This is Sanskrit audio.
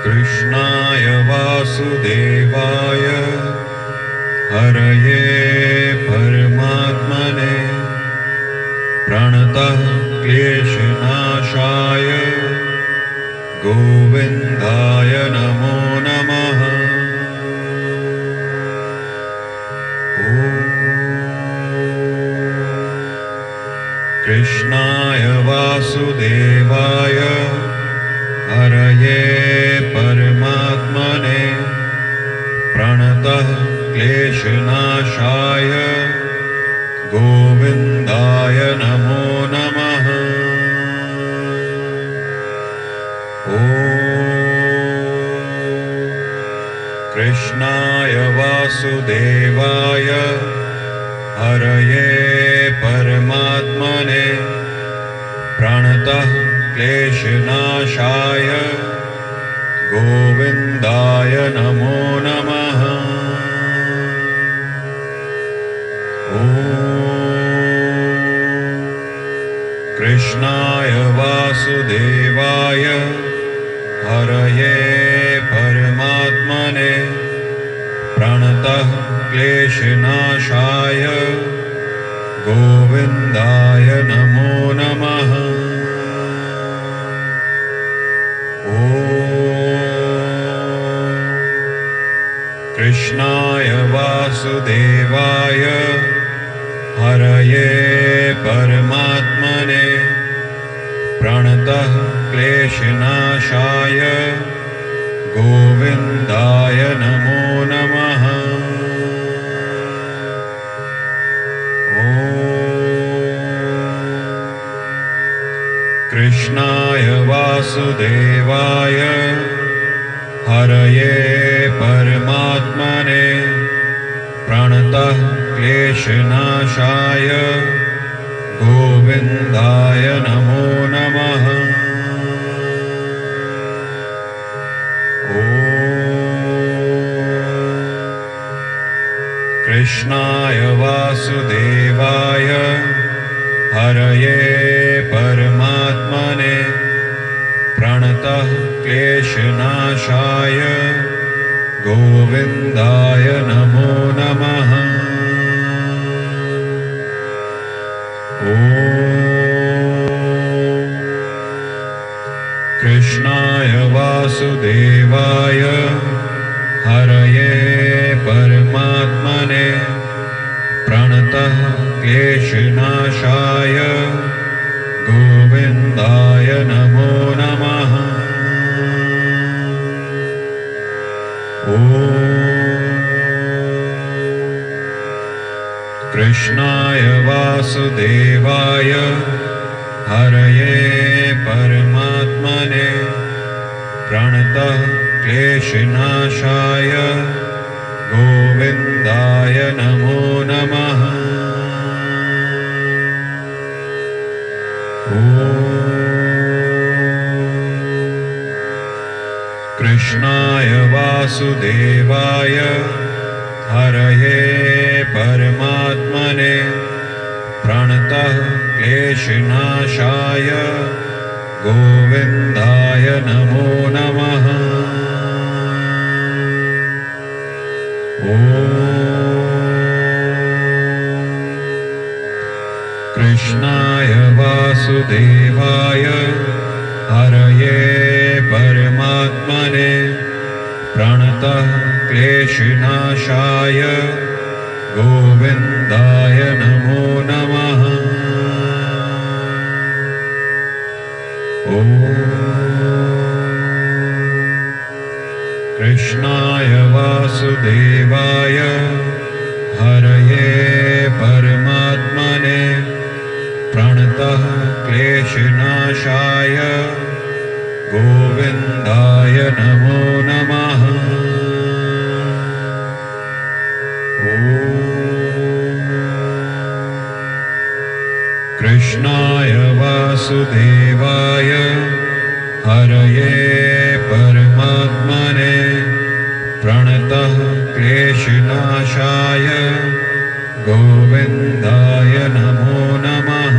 कृष्णाय वासुदेवाय हरये परमात्मने प्रणतः क्लेशनाशाय गोविन्दाय नमो नमः। कृष्णाय वासुदेवाय हरये परमात्मने प्रणतः क्लेशनाशाय गोविन्दाय नमो नमः। कृष्णाय वासुदेवाय हरये परमात्मने प्रणतः क्लेशनाशाय गोविन्दाय नमो नमः। कृष्णाय वासुदेवाय हरये परमात्मने प्रणतः क्लेशनाशाय गोविन्दाय नमो नमः। कृष्णाय वासुदेवाय हरये परमात्मने प्रणतः क्लेशनाशाय गोविन्दाय नमो नमः। कृष्णाय वासुदेवाय हरये परमात्मने प्रणतः क्लेशनाशाय गोविन्दाय नमो नमः। कृष्णाय वासुदेवाय हरये परमात्मने प्रणतः क्लेशनाशाय गोविन्दाय नमो नमः। कृष्णाय वासुदेवाय हरये परमात्मने प्रणतः क्लेशनाशाय गोविन्दाय नमो नमः। कृष्णाय वासुदेवाय हरये परमात्मने प्रणतः क्लेशनाशाय गोविन्दाय नमो नमः। कृष्णाय वासुदेवाय हरये परमात्मने प्रणतः क्लेशनाशाय गोविन्दाय नमो नमः। कृष्णाय वासुदेवाय हरये परमात्मने प्रणतः क्लेशनाशाय गोविन्दाय नमो नमः। कृष्णाय वासुदेवाय हरये परमात्मने प्रणतः क्लेशनाशाय गोविन्दाय नमो नमः। कृष्णाय वासुदेवाय हरये परमात्मने प्रणतः क्लेशनाशाय गोविन्दाय नमो नमः।